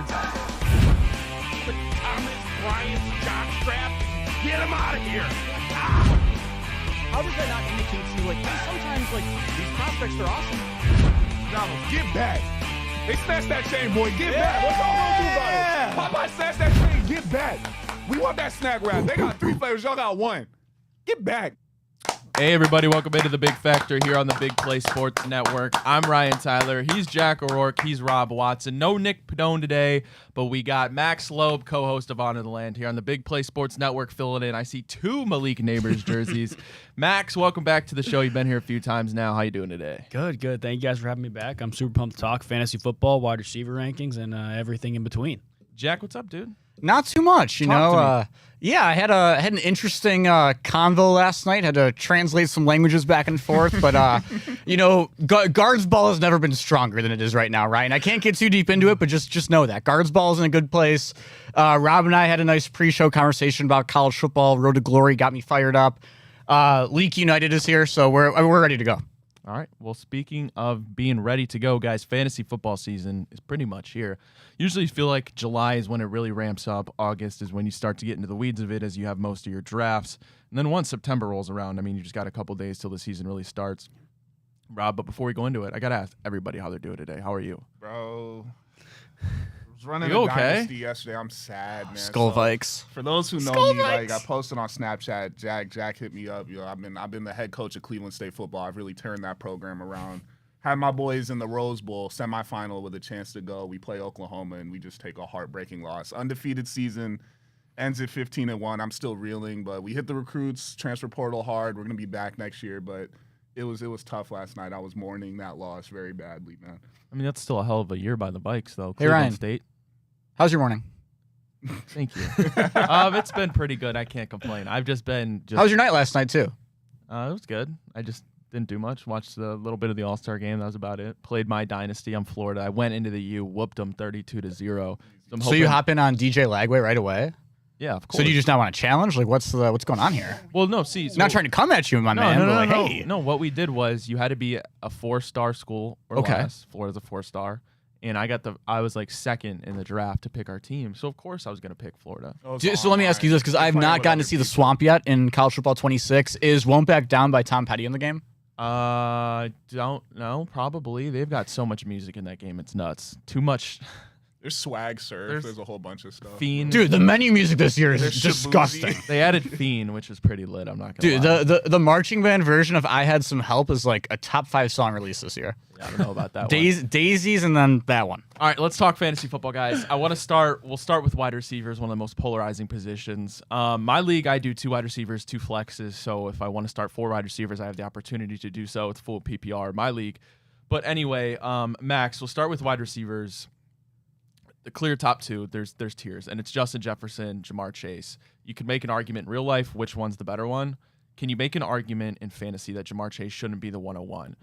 receivers out there. But Thomas, Bryant, jockstrap, get him out of here. How does that not indicate to you, like, hey, sometimes, like, these prospects are awesome? Donald, get back. They snatched that chain, boy. Get back. What's all gonna do about it? Popeye snatched that chain. Get back. We want that snack wrap. They got 3 flavors. Y'all got 1. Get back. Hey, everybody. Welcome into The Big Factor here on the Big Play Sports Network. I'm Ryan Tyler. He's Jack O'Rourke. He's Rob Watson. No Nick Padone today, but we got Max Loeb, co-host of On to the Land here on the Big Play Sports Network, filling in. I see 2 Malik Neighbors jerseys. Max, welcome back to the show. You've been here a few times now. How you doing today? Good. Thank you guys for having me back. I'm super pumped to talk fantasy football, wide receiver rankings, and everything in between. Jack, what's up, dude? Not too much, you know. Yeah, I had an interesting convo last night. Had to translate some languages back and forth, but you know, guards ball has never been stronger than it is right now, Ryan. I can't get too deep into it, but just know that guards ball is in a good place. Rob and I had a nice pre-show conversation about college football. Road to Glory got me fired up. Leak United is here, so we're ready to go. All right. Well, speaking of being ready to go, guys, fantasy football season is pretty much here. Usually feel like July is when it really ramps up. August is when you start to get into the weeds of it as you have most of your drafts. And then once September rolls around, I mean, you just got a couple days till the season really starts. Rob, but before we go into it, I got to ask everybody how they're doing today. How are you? Bro. I was running You a okay? dynasty yesterday. I'm sad, man. Skull So, Vikes. for those who know me, like I posted on Snapchat, Jack hit me up. Yo, I've been the head coach of Cleveland State football. I've really turned that program around. Had my boys in the Rose Bowl semifinal with a chance to go. We play Oklahoma and we just take a heartbreaking loss. Undefeated season ends at 15-1. I'm still reeling, but we hit the recruits, transfer portal hard. We're gonna be back next year, but it was tough last night. I was mourning that loss very badly, man. I mean, that's still a hell of a year by the Vikes, though. Hey, Cleveland Ryan. State. How's your morning? Thank you. It's been pretty good. I can't complain. I've just been. How was your night last night too? It was good. I just didn't do much. Watched a little bit of the All-Star Game. That was about it. Played my dynasty. I'm Florida. I went into the U, whooped them 32-0. So you hop in on DJ Lagway right away? Yeah, of course. So do you just not want to challenge? Like, what's going on here? Well, no. See, so Not trying to come at you, my man. But like, hey. No, what we did was you had to be a 4-star school or less. Florida's a 4-star. And I was like second in the draft to pick our team. So, of course, I was going to pick Florida. So let me ask you this, because I've not gotten to see the swamp yet in College Football 26. Is Won't down by Tom Petty in the game? Don't know. Probably. They've got so much music in that game. It's nuts. Too much. There's swag surf. There's a whole bunch of stuff. Fiend. Dude, the menu music this year is There's disgusting. Shabuzi. They added Fiend, which is pretty lit. I'm not going to Dude, lie. the marching band version of I Had Some Help is like a top 5 song release this year. Yeah, I don't know about that one. Daisies and then that one. All right, let's talk fantasy football, guys. We'll start with wide receivers, one of the most polarizing positions. My league, I do 2 wide receivers, 2 flexes. So if I want to start 4 wide receivers, I have the opportunity to do so. It's full PPR, my league. But anyway, Max, we'll start with wide receivers. The clear top 2, there's tiers, and it's Justin Jefferson, Jamar Chase. You could make an argument in real life which one's the better one. Can you make an argument in fantasy that Jamar Chase shouldn't be the 101?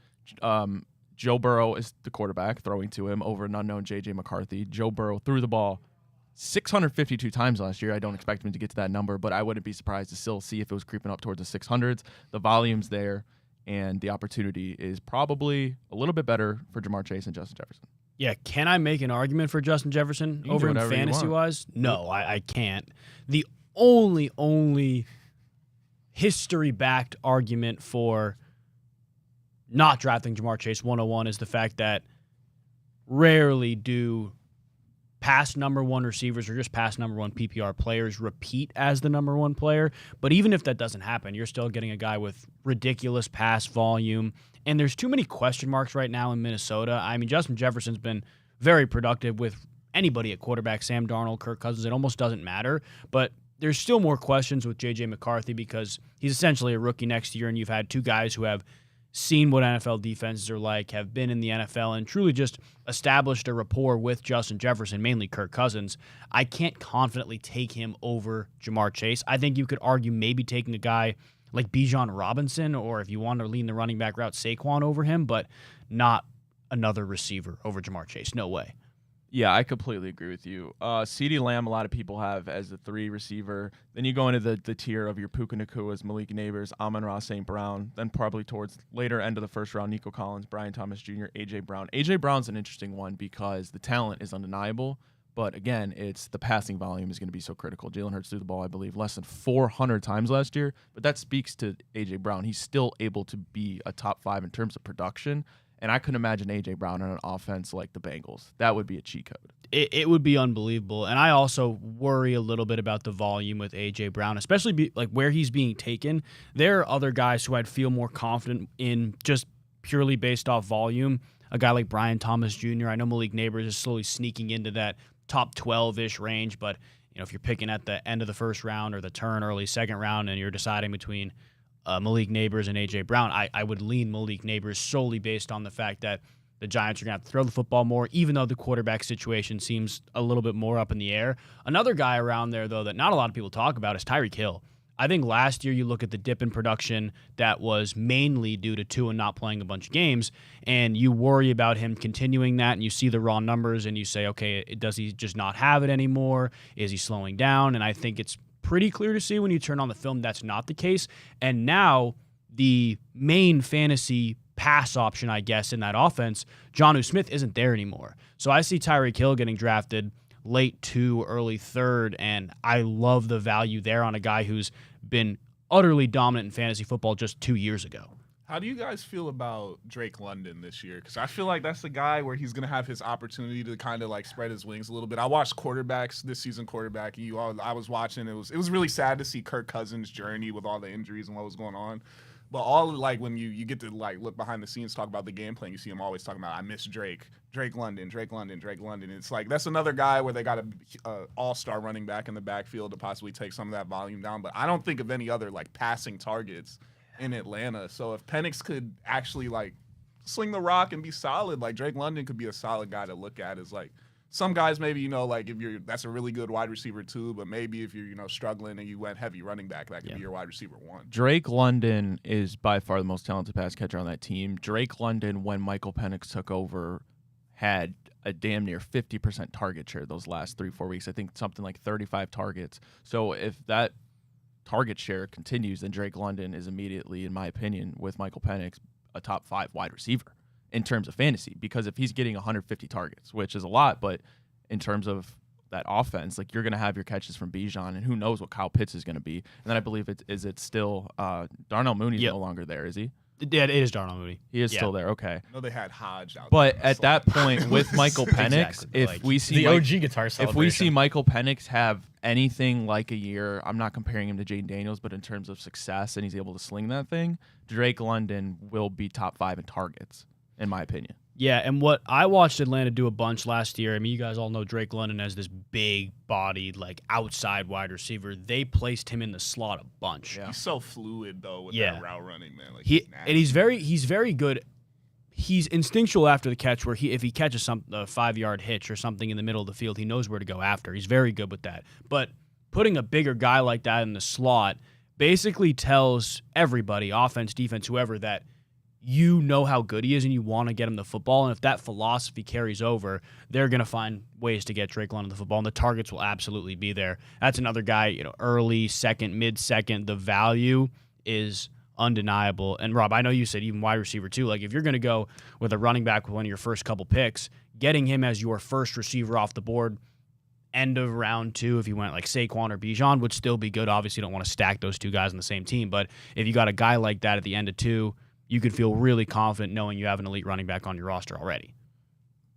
Joe Burrow is the quarterback, throwing to him over an unknown J.J. McCarthy. Joe Burrow threw the ball 652 times last year. I don't expect him to get to that number, but I wouldn't be surprised to still see if it was creeping up towards the 600s. The volume's there, and the opportunity is probably a little bit better for Jamar Chase and Justin Jefferson. Yeah, can I make an argument for Justin Jefferson over in fantasy-wise? No, I can't. The only history-backed argument for not drafting Jamar Chase 101 is the fact that rarely do past number 1 receivers or just past number 1 PPR players repeat as the number 1 player. But even if that doesn't happen, you're still getting a guy with ridiculous pass volume. And there's too many question marks right now in Minnesota. I mean, Justin Jefferson's been very productive with anybody at quarterback, Sam Darnold, Kirk Cousins. It almost doesn't matter. But there's still more questions with J.J. McCarthy because he's essentially a rookie next year, and you've had 2 guys who have seen what NFL defenses are like, have been in the NFL, and truly just established a rapport with Justin Jefferson, mainly Kirk Cousins. I can't confidently take him over Jamar Chase. I think you could argue maybe taking a guy like Bijan Robinson, or if you want to lean the running back route, Saquon over him, but not another receiver over Jamar Chase. No way. Yeah, I completely agree with you. CeeDee Lamb, a lot of people have as the 3 receiver. Then you go into the tier of your Puka Nakuas, Malik Neighbors, Amon-Ra St. Brown. Then probably towards later end of the first round, Nico Collins, Brian Thomas Jr., A.J. Brown. A.J. Brown's an interesting one because the talent is undeniable, But again, it's the passing volume is going to be so critical. Jalen Hurts threw the ball, I believe, less than 400 times last year. But that speaks to A.J. Brown. He's still able to be a top 5 in terms of production. And I couldn't imagine A.J. Brown on an offense like the Bengals. That would be a cheat code. It would be unbelievable. And I also worry a little bit about the volume with A.J. Brown, especially like where he's being taken. There are other guys who I'd feel more confident in just purely based off volume. A guy like Brian Thomas Jr. I know Malik Neighbors is slowly sneaking into that top 12-ish range, but if you're picking at the end of the first round or the turn early second round and you're deciding between Malik Neighbors and A.J. Brown, I would lean Malik Neighbors solely based on the fact that the Giants are going to have to throw the football more, even though the quarterback situation seems a little bit more up in the air. Another guy around there, though, that not a lot of people talk about is Tyreek Hill. I think last year you look at the dip in production that was mainly due to Tua not playing a bunch of games, and you worry about him continuing that, and you see the raw numbers, and you say, okay, does he just not have it anymore? Is he slowing down? And I think it's pretty clear to see when you turn on the film that's not the case. And now the main fantasy pass option, I guess, in that offense, Jonnu Smith, isn't there anymore. So I see Tyreek Hill getting drafted late 2, early 3rd, and I love the value there on a guy who's been utterly dominant in fantasy football just 2 years ago. How do you guys feel about Drake London this year? Because I feel like that's the guy where he's going to have his opportunity to kind of like spread his wings a little bit. I watched quarterbacks this season, and I was watching. It was really sad to see Kirk Cousins' journey with all the injuries and what was going on. But all like when you get to like look behind the scenes, talk about the game plan, you see him always talking about, I miss Drake London. It's like that's another guy where they got a all-star running back in the backfield to possibly take some of that volume down. But I don't think of any other like passing targets in Atlanta. So if Penix could actually like sling the rock and be solid, like Drake London could be a solid guy to look at. Is like some guys maybe, like if that's a really good wide receiver too, but maybe if you're, struggling and you went heavy running back, that could be your wide receiver 1. Drake London is by far the most talented pass catcher on that team. Drake London, when Michael Penix took over, had a damn near 50% target share those last 3-4 weeks. I think something like 35 targets. So if that target share continues, then Drake London is immediately, in my opinion, with Michael Penix, a top 5 wide receiver in terms of fantasy, because if he's getting 150 targets, which is a lot, but in terms of that offense, like you're going to have your catches from Bijan, and who knows what Kyle Pitts is going to be. And then I believe it's still Darnell Mooney's no longer there, is he? Yeah, it is Darnell Mooney. He is still there. Okay. No, they had Hodge out but there. At that point, with Michael Penix, Exactly. if we see the OG guitar celebration. if we see Michael Penix have anything like a year, I'm not comparing him to Jaden Daniels, but in terms of success and he's able to sling that thing, Drake London will be top 5 in targets, in my opinion. Yeah, and what I watched Atlanta do a bunch last year, I mean, you guys all know Drake London as this big-bodied, like, outside wide receiver. They placed him in the slot a bunch. He's so fluid, though, with that route running, man. Like, he's very good. He's instinctual after the catch, where if he catches a 5-yard hitch or something in the middle of the field, he knows where to go after. He's very good with that. But putting a bigger guy like that in the slot basically tells everybody, offense, defense, whoever, that you know how good he is and you want to get him the football. And if that philosophy carries over, they're going to find ways to get Drake London the football, and the targets will absolutely be there. That's another guy, early second, mid-second. The value is undeniable. And Rob, I know you said even wide receiver too. Like if you're going to go with a running back with one of your first couple picks, getting him as your first receiver off the board, end of round 2, if you went like Saquon or Bijan, would still be good. Obviously, you don't want to stack those two guys on the same team, but if you got a guy like that at the end of 2, you could feel really confident knowing you have an elite running back on your roster already.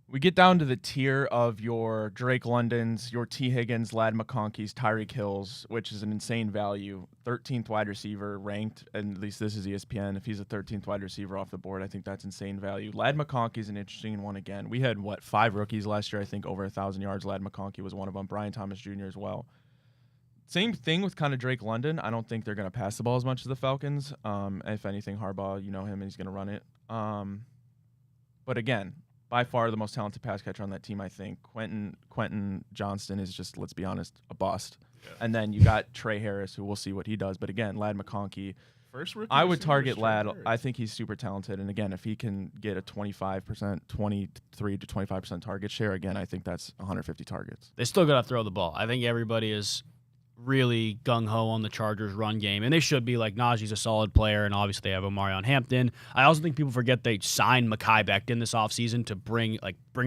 We get down to the tier of your Drake Londons, your T. Higgins, Ladd McConkey's, Tyreek Hills, which is an insane value. 13th wide receiver ranked, and at least this is ESPN. If he's a 13th wide receiver off the board, I think that's insane value. Ladd McConkey's an interesting one again. We had, 5 rookies last year, I think, over 1,000 yards. Ladd McConkey was one of them. Brian Thomas Jr. as well. Same thing with kind of Drake London. I don't think they're going to pass the ball as much as the Falcons. If anything, Harbaugh, you know him, and he's going to run it. But again, by far the most talented pass catcher on that team, I think. Quentin Johnston is just, let's be honest, a bust. Yeah. And then you got Trey Harris, who we'll see what he does. But again, Ladd McConkey. First rookie I would target Ladd. I think he's super talented. And again, if he can get a 25%, 23 to 25% target share, again, I think that's 150 targets. They still got to throw the ball. I think everybody is really gung-ho on the Chargers run game, and they should be. Like, Najee's a solid player, and obviously they have Omarion Hampton. I also think people forget they signed Mekhi Becton this offseason to bring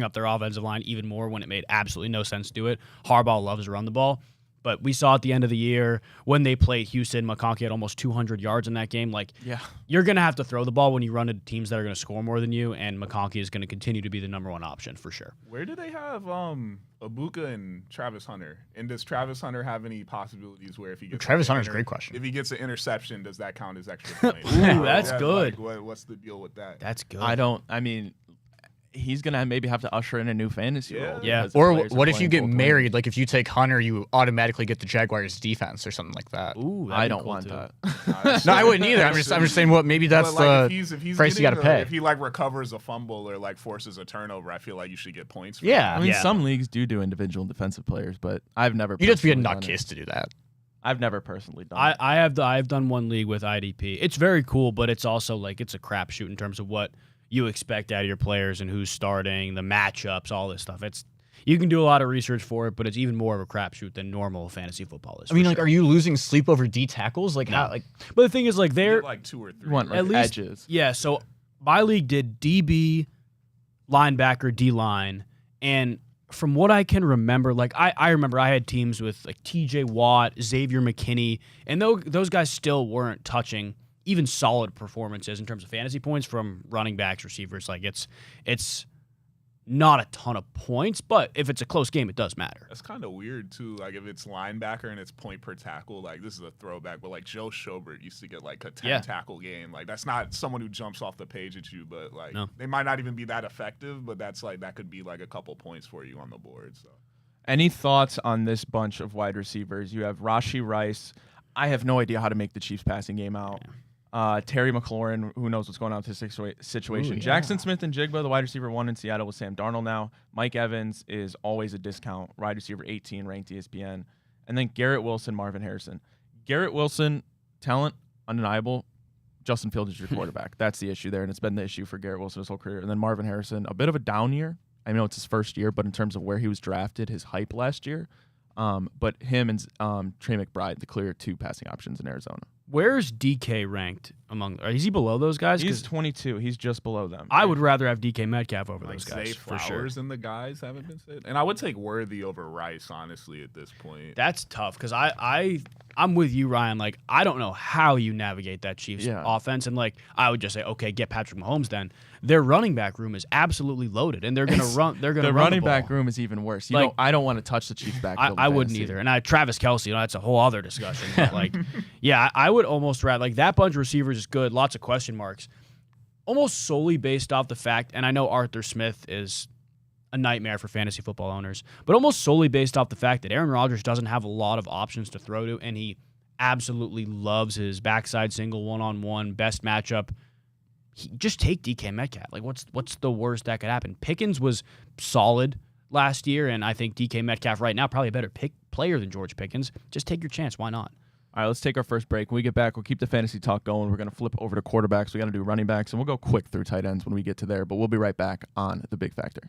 up their offensive line even more when it made absolutely no sense to do it. Harbaugh loves to run the ball. But we saw at the end of the year when they played Houston, McConkey had almost 200 yards in that game. Like, you're going to have to throw the ball when you run into teams that are going to score more than you, and McConkey is going to continue to be the number one option for sure. Where do they have Ibuka and Travis Hunter? And does Travis Hunter have any possibilities where if he gets Travis Hunter's a great question. If he gets an interception, does that count as extra points? Ooh, that's good. Like, what's the deal with that? That's good. He's going to maybe have to usher in a new fantasy role. Yeah. Or what if you get married? Like, if you take Hunter, you automatically get the Jaguars defense or something like that. Ooh, I don't want that. No, I wouldn't either. I'm just saying what maybe that's like, the if he's price you got to pay. If he recovers a fumble or forces a turnover, I feel like you should get points. For Yeah. that. Some leagues do individual defensive players, but I've never. You'd have to be a personally done it. nutcase to do that. I've never personally done it. I've done one league with IDP. It's very cool, but it's also it's a crapshoot in terms of what you expect out of your players and who's starting, the matchups, all this stuff. You can do a lot of research for it, but it's even more of a crapshoot than normal fantasy football is. I mean, are you losing sleep over D tackles? Like, how? Like, but the thing is, they're 2 or 3. You want at least edges. Yeah. So my league did DB, linebacker, D line, and from what I can remember, I remember I had teams with T.J. Watt, Xavier McKinney, and those guys still weren't touching even solid performances in terms of fantasy points from running backs, receivers. It's not a ton of points, but if it's a close game, it does matter. That's kind of weird too. If it's linebacker and it's point per tackle, this is a throwback, but Joe Schobert used to get a 10 tackle game. That's not someone who jumps off the page at you, but No. they might not even be that effective, but that's that could be a couple points for you on the board. So, Any thoughts on this bunch of wide receivers? You have Rashee Rice. I have no idea how to make the Chiefs passing game out. Terry McLaurin, who knows what's going on with his situation. Ooh, yeah. Jackson Smith and Jigba, the wide receiver 1 in Seattle with Sam Darnold now. Mike Evans is always a discount, wide receiver 18, ranked ESPN. And then Garrett Wilson, Marvin Harrison. Garrett Wilson, talent, undeniable. Justin Fields is your quarterback. That's the issue there, and it's been the issue for Garrett Wilson his whole career. And then Marvin Harrison, a bit of a down year. I know it's his first year, but in terms of where he was drafted, his hype last year. But him and Trey McBride, the clear 2 passing options in Arizona. Where's DK ranked among? Is he below those guys? He's 22. He's just below them. I would rather have DK Metcalf over those guys Zay for Flowers sure. and the guys haven't been said. And I would take Worthy over Rice, honestly, at this point. That's tough because I'm with you, Ryan. I don't know how you navigate that Chiefs offense, and I would just say, okay, get Patrick Mahomes. Then their running back room is absolutely loaded, and they're gonna run. They're gonna the run running the ball. back room is even worse. I don't want to touch the Chiefs backfield. I wouldn't either. And Travis Kelce, that's a whole other discussion. But I would almost rather that bunch of receivers is good. Lots of question marks, almost solely based off the fact. And I know Arthur Smith is a nightmare for fantasy football owners, but almost solely based off the fact that Aaron Rodgers doesn't have a lot of options to throw to, and he absolutely loves his backside single one-on-one best matchup. Just take DK Metcalf. What's the worst that could happen? Pickens was solid last year, and I think DK Metcalf right now probably a better player than George Pickens. Just take your chance. Why not? All right, let's take our first break. When we get back, we'll keep the fantasy talk going. We're going to flip over to quarterbacks. We got to do running backs, and we'll go quick through tight ends when we get to there. But we'll be right back on The Big Factor.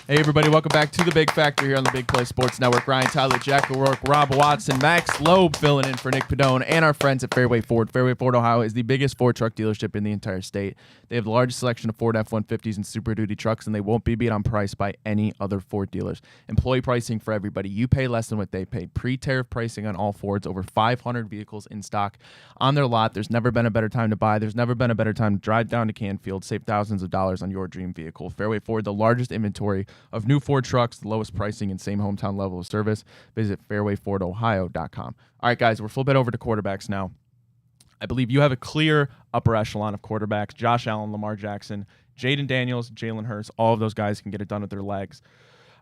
Hey, everybody, welcome back to The Big Factor here on the Big Play Sports Network. Ryan Tyler, Jack O'Rourke, Rob Watson, Max Loeb filling in for Nick Padone, and our friends at Fairway Ford. Fairway Ford, Ohio is the biggest Ford truck dealership in the entire state. They have the largest selection of Ford F-150s and Super Duty trucks, and they won't be beat on price by any other Ford dealers. Employee pricing for everybody. You pay less than what they pay. Pre-tariff pricing on all Fords. Over 500 vehicles in stock on their lot. There's never been a better time to buy. There's never been a better time to drive down to Canfield, save thousands of dollars on your dream vehicle. Fairway Ford, the largest inventory of new Ford trucks, the lowest pricing, and same hometown level of service. Visit fairwayfordohio.com. All right, guys, we're flipping over to quarterbacks now. I believe you have a clear upper echelon of quarterbacks. Josh Allen, Lamar Jackson, Jaden Daniels, Jalen Hurts. All of those guys can get it done with their legs.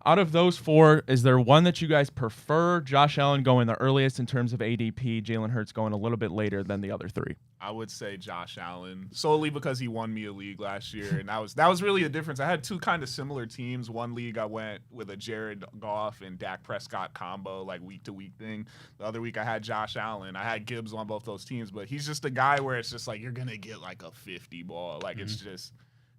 Out of those four, is there one that you guys prefer? Josh Allen going the earliest in terms of ADP, Jalen Hurts going a little bit later than the other three. I would say Josh Allen, solely because he won me a league last year, and that was really the difference. I had two kind of similar teams. One league I went with a Jared Goff and Dak Prescott combo, like week-to-week thing. The other week I had Josh Allen. I had Gibbs on both those teams, but he's just a guy where it's just like you're going to get like a 50 ball. Like it's just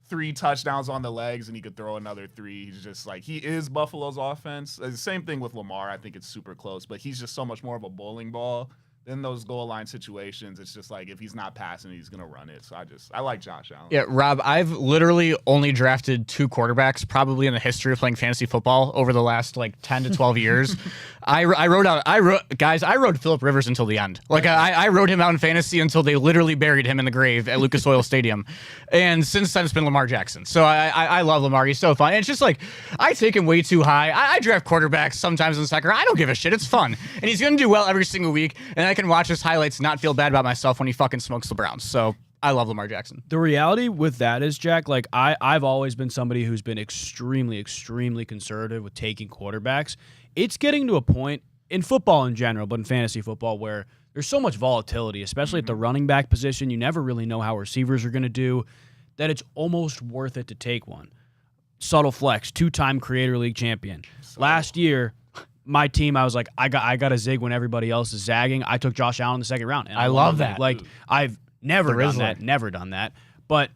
3 touchdowns on the legs, and he could throw another 3. He's just like, he is Buffalo's offense. The same thing with Lamar. I think it's super close, but he's just so much more of a bowling ball. In those goal line situations, it's just like if he's not passing, he's going to run it. So I like Josh Allen. Yeah, Rob, I've literally only drafted 2 quarterbacks probably in the history of playing fantasy football over the last like 10 to 12 years. I rode Phillip Rivers until the end. Like I rode him out in fantasy until they literally buried him in the grave at Lucas Oil Stadium. And since then it's been Lamar Jackson. So I love Lamar. He's so fun. And it's just like I take him way too high. I draft quarterbacks sometimes in soccer. I don't give a shit. It's fun. And he's going to do well every single week. And I can watch his highlights, not feel bad about myself when he fucking smokes the Browns. So I love Lamar Jackson. The reality with that is, Jack, like I've always been somebody who's been extremely, extremely conservative with taking quarterbacks. It's getting to a point in football in general, but in fantasy football where there's so much volatility, especially at the running back position. You never really know how receivers are going to do, that it's almost worth it to take one. Subtle flex, 2-time Creator League champion. Last year, my team, I was like, I got a zig when everybody else is zagging. I took Josh Allen in the second round. And I love that. Like, I've never done that. But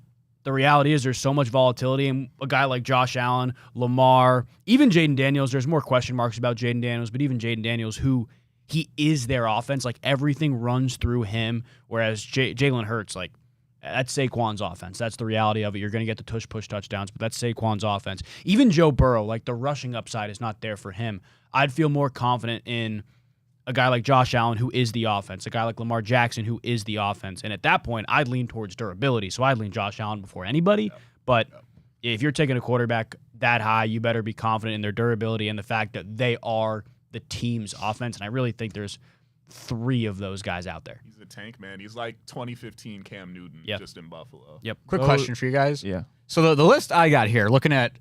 the reality is there's so much volatility, and a guy like Josh Allen, Lamar, even Jaden Daniels, there's more question marks about Jaden Daniels, but even Jaden Daniels, who he is their offense, like everything runs through him, whereas Jalen Hurts, like, that's Saquon's offense. That's the reality of it. You're going to get the tush-push touchdowns, but that's Saquon's offense. Even Joe Burrow, like the rushing upside is not there for him. I'd feel more confident in a guy like Josh Allen, who is the offense, a guy like Lamar Jackson, who is the offense. And at that point, I'd lean towards durability. So I'd lean Josh Allen before anybody. Yep. But if you're taking a quarterback that high, you better be confident in their durability and the fact that they are the team's offense. And I really think there's 3 of those guys out there. He's a tank, man. He's like 2015 Cam Newton, just in Buffalo. Yep. Quick question for you guys. Yeah. So the list I got here, looking at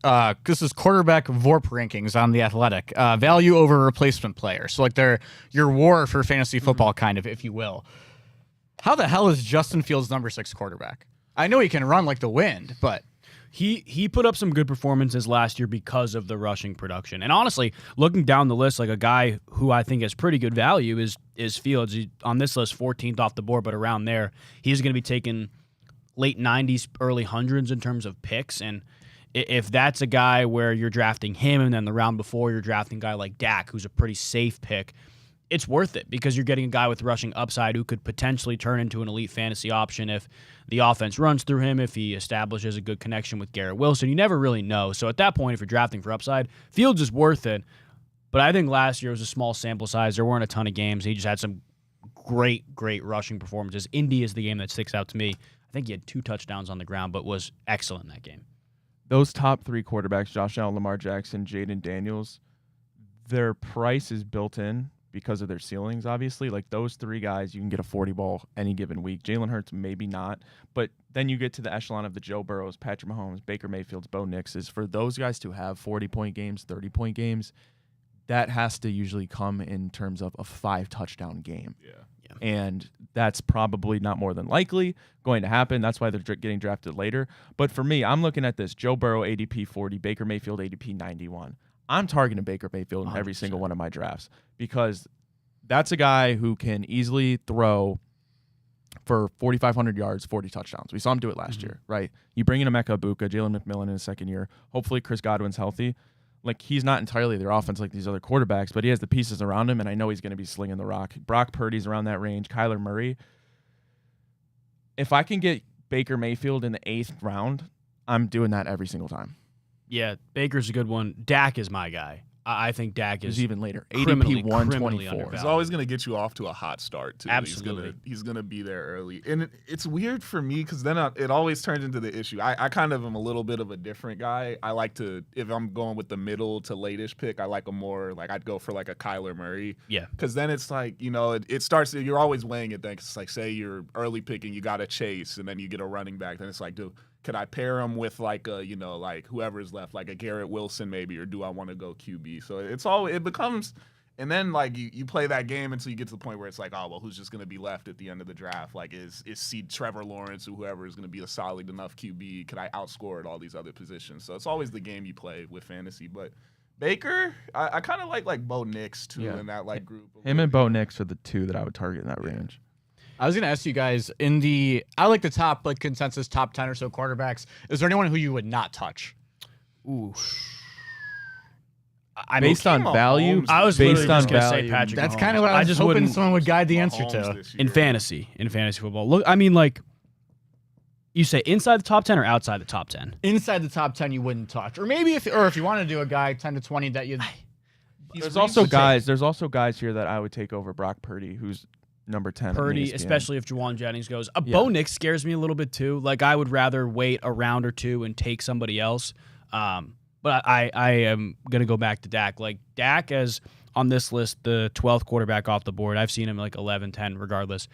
this is quarterback VORP rankings on The Athletic, value over replacement player. So like they're your war for fantasy football, kind of, if you will. How the hell is Justin Fields number 6 quarterback? I know he can run like the wind, but he put up some good performances last year because of the rushing production. And honestly, looking down the list, like a guy who I think has pretty good value is Fields. On this list, 14th off the board, but around there, he's going to be taking late 90s, early hundreds in terms of picks. And if that's a guy where you're drafting him and then the round before you're drafting a guy like Dak, who's a pretty safe pick, it's worth it because you're getting a guy with rushing upside who could potentially turn into an elite fantasy option if the offense runs through him, if he establishes a good connection with Garrett Wilson. You never really know. So at that point, if you're drafting for upside, Fields is worth it. But I think last year was a small sample size. There weren't a ton of games. He just had some great rushing performances. Indy is the game that sticks out to me. I think he had 2 touchdowns on the ground, but was excellent in that game. Those top 3 quarterbacks, Josh Allen, Lamar Jackson, Jaden Daniels, their price is built in because of their ceilings, obviously. Like those 3 guys, you can get a 40 ball any given week. Jalen Hurts, maybe not. But then you get to the echelon of the Joe Burrows, Patrick Mahomes, Baker Mayfields, Bo Nixes. For those guys to have 40-point games, 30-point games, that has to usually come in terms of a 5-touchdown game. Yeah. And that's probably not more than likely going to happen. That's why they're getting drafted later. But for me, I'm looking at this. Joe Burrow, ADP 40, Baker Mayfield, ADP 91. I'm targeting Baker Mayfield in 100%. every single one of my drafts because that's a guy who can easily throw for 4,500 yards, 40 touchdowns. We saw him do it last year, right? You bring in Emeka Ibuka, Jalen McMillan in his second year. Hopefully Chris Godwin's healthy. like he's not entirely their offense like these other quarterbacks, but he has the pieces around him, and I know he's going to be slinging the rock. Brock Purdy's around that range. Kyler Murray. If I can get Baker Mayfield in the 8th round, I'm doing that every single time. Yeah, Baker's a good one. Dak is my guy. I think Dak is even later. criminally ADP 124. undervalued. He's always going to get you off to a hot start, too. Absolutely. He's gonna be there early. And it's weird for me because then it always turns into the issue. I kind of am a little bit of a different guy. I like to, if I'm going with the middle to late-ish pick, I like a more, like I'd go for like a Kyler Murray. Yeah. Because then it's like, it starts, you're always weighing it then. It's like, say you're early picking, you got a Chase, and then you get a running back. Then it's like, dude, could I pair him with like a, like whoever's left, like a Garrett Wilson maybe, or do I want to go QB? So it becomes, and then like you play that game until you get to the point where it's like, oh, well, who's just going to be left at the end of the draft? Like is Trevor Lawrence or whoever is going to be a solid enough QB? Could I outscore at all these other positions? So it's always the game you play with fantasy. But Baker, I kind of like Bo Nix too in that like group. Him and Bo Nix are the two that I would target in that range. I was going to ask you guys I like the top like consensus top 10 or so quarterbacks. Is there anyone who you would not touch? Ooh. Based on value, I was based literally on just going to say value. Patrick That's Mahomes. kind of what I was hoping wouldn't- someone would guide the answer to. in fantasy football. Look, I mean, like, you say inside the top 10 or outside the top 10? Inside the top 10 you wouldn't touch. Or maybe if you want to do a guy 10 to 20 that you There's also guys here that I would take over Brock Purdy, who's number 10. Purdy, especially if Juwan Jennings goes. Bo Nix scares me a little bit too. Like I would rather wait a round or two and take somebody else. But I am going to go back to Dak. Like Dak as on this list, the 12th quarterback off the board. I've seen him like 11, 10 regardless.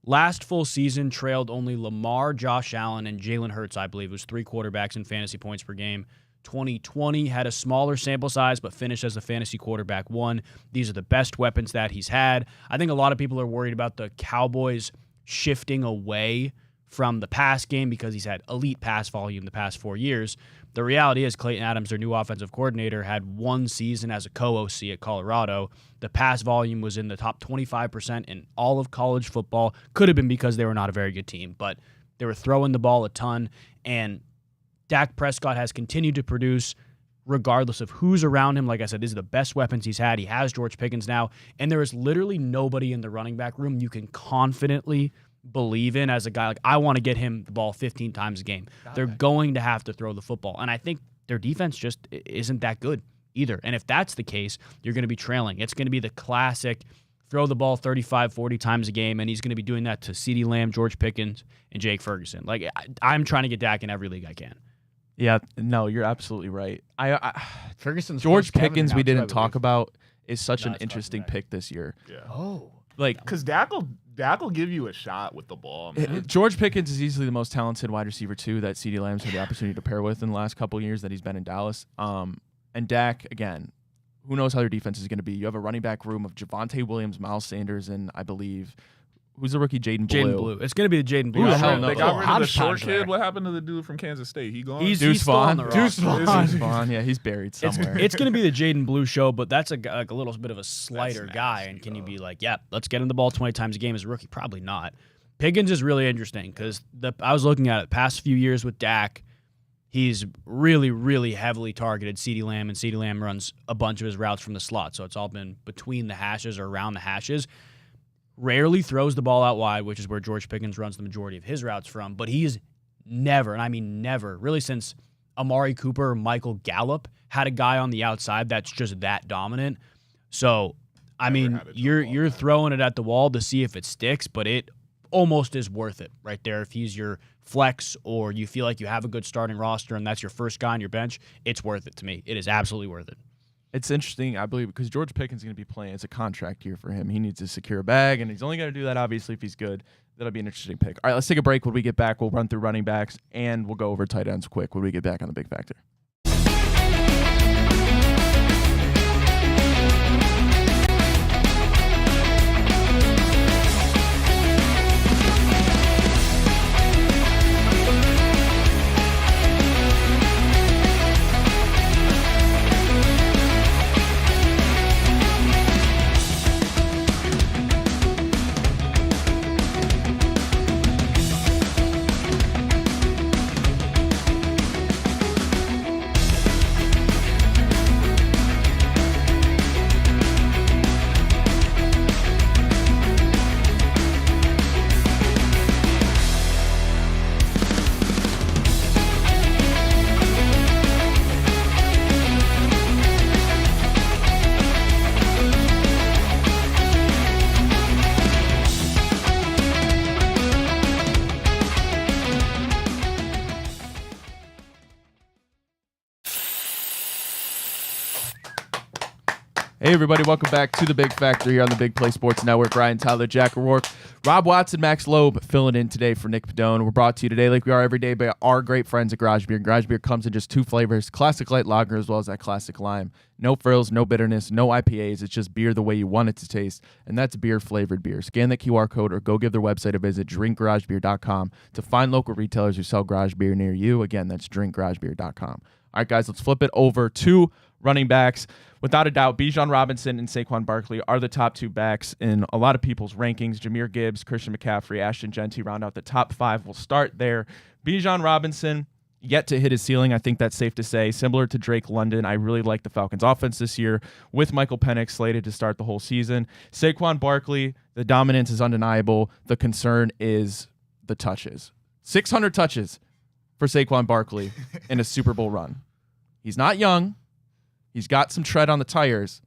Last full season trailed only Lamar, Josh Allen, and Jalen Hurts, I believe. It was 3 quarterbacks in fantasy points per game. 2020 had a smaller sample size, but finished as the fantasy quarterback 1. These are the best weapons that he's had. I think a lot of people are worried about the Cowboys shifting away from the pass game because he's had elite pass volume the past 4 years. The reality is Clayton Adams, their new offensive coordinator, had 1 season as a co-OC at Colorado. The pass volume was in the top 25% in all of college football. Could have been because they were not a very good team, but they were throwing the ball a ton, and Dak Prescott has continued to produce regardless of who's around him. Like I said, these are the best weapons he's had. He has George Pickens now, and there is literally nobody in the running back room you can confidently believe in as a guy. Like, I want to get him the ball 15 times a game. They're going to have to throw the football, and I think their defense just isn't that good either. And if that's the case, you're going to be trailing. It's going to be the classic throw the ball 35, 40 times a game, and he's going to be doing that to CeeDee Lamb, George Pickens, and Jake Ferguson. Like, I'm trying to get Dak in every league I can. Yeah, no, you're absolutely right. Ferguson's George Kevin Pickens now, we too, I didn't talk believe. about is such an it's interesting fucking pick this year. Yeah. Oh. Like Because Dak will give you a shot with the ball, man. George Pickens is easily the most talented wide receiver too that CeeDee Lamb's had the opportunity to pair with in the last couple of years that he's been in Dallas. And Dak, again, who knows how their defense is going to be. You have a running back room of Javonte Williams, Miles Sanders, and I believe who's the rookie, Jaden Blue. It's going to be the Jaden Blue. Who the show. hell knows? They got rid of the Hodgepodge short there. kid. What happened to the dude from Kansas State? He gone? He's Deuce still on Vaughn. the Deuce roster. Vaughn. Deuce Vaughn, yeah, he's buried somewhere. It's going to be the Jaden Blue show, but that's a little bit of a slighter That's guy. nasty, And can you though. be like, yeah, let's get him the ball 20 times a game as a rookie? Probably not. Pickens is really interesting because I was looking at it past few years with Dak. He's really, really heavily targeted CeeDee Lamb, and CeeDee Lamb runs a bunch of his routes from the slot. So it's all been between the hashes or around the hashes. Rarely throws the ball out wide, which is where George Pickens runs the majority of his routes from. But he's never, and I mean never, really since Amari Cooper or Michael Gallup had a guy on the outside that's just that dominant. So, I mean, had a jump you're ball, throwing it at the wall to see if it sticks, but it almost is worth it right there. If he's your flex or you feel like you have a good starting roster and that's your first guy on your bench, it's worth it to me. It is absolutely worth it. It's interesting, I believe, because George Pickens is going to be playing. It's a contract year for him. He needs to secure a bag, and he's only going to do that, obviously, if he's good. That'll be an interesting pick. All right, let's take a break. When we get back, we'll run through running backs, and we'll go over tight ends quick when we get back on the Big Factor. Hey, everybody. Welcome back to The Big Factor here on the Big Play Sports Network. Ryan Tyler, Jack O'Rourke, Rob Watson, Max Loeb filling in today for Nick Padone. We're brought to you today, like we are every day, by our great friends at Garage Beer. Garage Beer comes in just 2 flavors, Classic Light Lager as well as that Classic Lime. No frills, no bitterness, no IPAs. It's just beer the way you want it to taste, and that's beer-flavored beer. Scan the QR code or go give their website a visit, drinkgaragebeer.com, to find local retailers who sell garage beer near you. Again, that's drinkgaragebeer.com. All right, guys, let's flip it over to running backs. Without a doubt, Bijan Robinson and Saquon Barkley are the top 2 backs in a lot of people's rankings. Jahmyr Gibbs, Christian McCaffrey, Ashton Genty round out the top 5. We'll start there. Bijan Robinson, yet to hit his ceiling. I think that's safe to say. Similar to Drake London, I really like the Falcons' offense this year with Michael Penix slated to start the whole season. Saquon Barkley, the dominance is undeniable. The concern is the touches. 600 touches for Saquon Barkley in a Super Bowl run. He's not young. He's got some tread on the tires,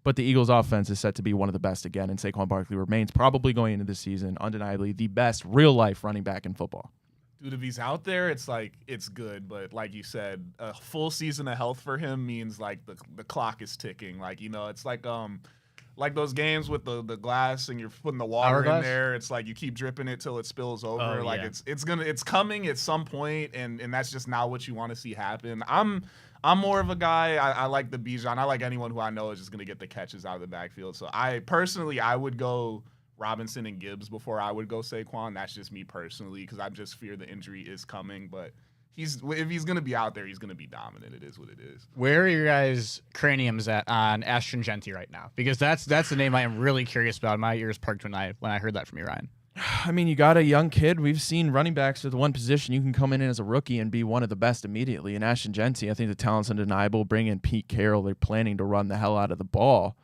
but the Eagles' offense is set to be one of the best again, and Saquon Barkley remains probably going into this season undeniably the best real-life running back in football. Dude, if he's out there, it's good, but like you said, a full season of health for him means like the clock is ticking. Like, you know, it's like those games with the glass and you're putting the water in there. It's like you keep dripping it till it spills over. It's coming at some point, and that's just not what you want to see happen. I'm more of a guy. I like the Bijan. I like anyone who I know is just going to get the catches out of the backfield. So I would go Robinson and Gibbs before I would go Saquon. That's just me personally because I just fear the injury is coming. But if he's going to be out there, he's going to be dominant. It is what it is. Where are your guys' craniums at on Ashton Genty right now? Because that's the name I am really curious about. My ears perked when I heard that from you, Ryan. I mean, you got a young kid. We've seen running backs at the one position. You can come in as a rookie and be one of the best immediately. And Ashton Genty, I think the talent's undeniable. Bring in Pete Carroll. They're planning to run the hell out of the ball.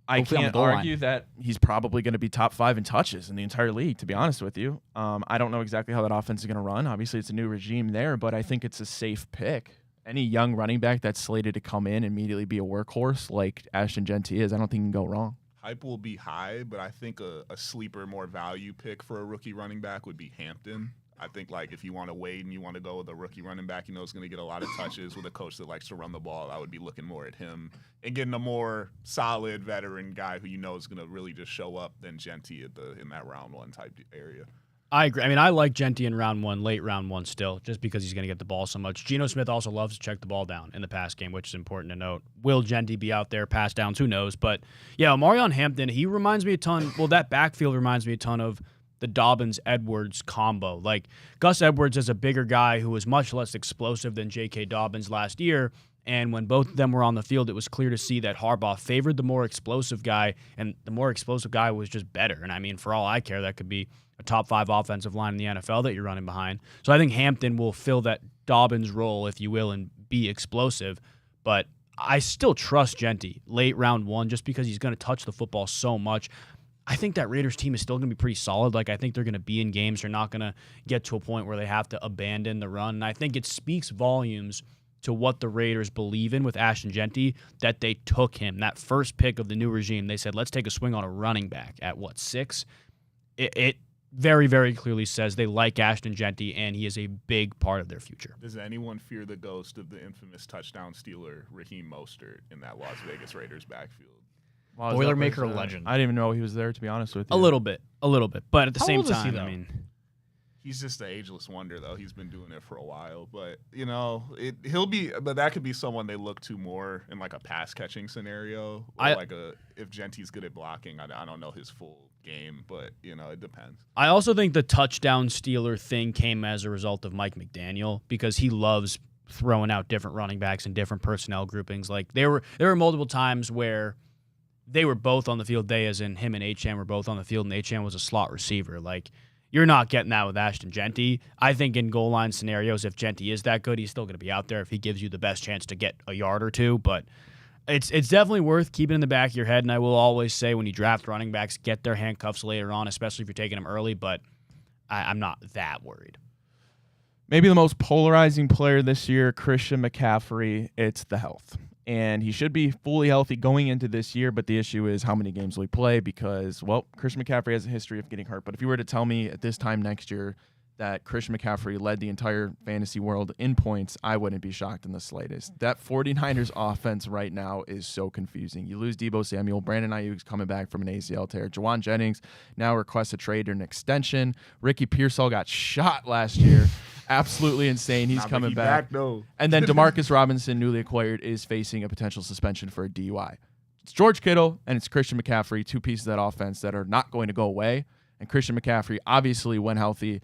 I can't argue that he's probably going to be top 5 in touches in the entire league, to be honest with you. I don't know exactly how that offense is going to run. Obviously, it's a new regime there, but I think it's a safe pick. Any young running back that's slated to come in and immediately be a workhorse like Ashton Genty is, I don't think you can go wrong. Hype will be high, but I think a sleeper, more value pick for a rookie running back would be Hampton. I think, like, if you want to wait and you want to go with a rookie running back, you know, it's going to get a lot of touches with a coach that likes to run the ball. I would be looking more at him and getting a more solid veteran guy who you know is going to really just show up than Genty in that round 1 type area. I agree. I mean, I like Genty in round 1, late round 1 still, just because he's going to get the ball so much. Geno Smith also loves to check the ball down in the pass game, which is important to note. Will Genty be out there, pass downs? Who knows? But, yeah, Omarion Hampton, he reminds me a ton. Well, that backfield reminds me a ton of the Dobbins-Edwards combo. Like, Gus Edwards is a bigger guy who was much less explosive than J.K. Dobbins last year, and when both of them were on the field, it was clear to see that Harbaugh favored the more explosive guy, and the more explosive guy was just better. And, I mean, for all I care, that could be a top 5 offensive line in the NFL that you're running behind. So I think Hampton will fill that Dobbins role, if you will, and be explosive. But I still trust Genty late round 1 just because he's going to touch the football so much. I think that Raiders team is still going to be pretty solid. Like, I think they're going to be in games. They're not going to get to a point where they have to abandon the run. And I think it speaks volumes to what the Raiders believe in with Ashton Genty, that they took him. That first pick of the new regime, they said, let's take a swing on a running back at, 6? It very, very clearly says they like Ashton Genty, and he is a big part of their future. Does anyone fear the ghost of the infamous touchdown stealer, Raheem Mostert, in that Las Vegas Raiders backfield? Boilermaker legend. I didn't even know he was there, to be honest with you. A little bit. But at the same time, is he, I mean, he's just an ageless wonder, though. He's been doing it for a while. But, you know, but that could be someone they look to more in like a pass catching scenario. Or if Genty's good at blocking, I don't know his full game, but, you know, it depends. I also think the touchdown stealer thing came as a result of Mike McDaniel, because he loves throwing out different running backs and different personnel groupings. Like, there were multiple times where they were both on the field. They, as in him and Achane, were both on the field, and Achane was a slot receiver. Like, you're not getting that with Ashton Genty. I think in goal line scenarios, if Genty is that good, he's still going to be out there if he gives you the best chance to get a yard or two. But it's definitely worth keeping in the back of your head. And I will always say, when you draft running backs, get their handcuffs later on, especially if you're taking them early. But I'm not that worried. Maybe the most polarizing player this year, Christian McCaffrey, it's the health. And he should be fully healthy going into this year, but the issue is how many games will he play, because, well, Christian McCaffrey has a history of getting hurt. But if you were to tell me at this time next year that Christian McCaffrey led the entire fantasy world in points, I wouldn't be shocked in the slightest. That 49ers offense right now is so confusing. You lose Deebo Samuel. Brandon Ayuk's coming back from an ACL tear. Jawan Jennings now requests a trade or an extension. Ricky Pearsall got shot last year. Absolutely insane. He's coming back. And then Demarcus Robinson, newly acquired, is facing a potential suspension for a DUI. It's George Kittle and it's Christian McCaffrey, two pieces of that offense that are not going to go away. And Christian McCaffrey, obviously, when healthy,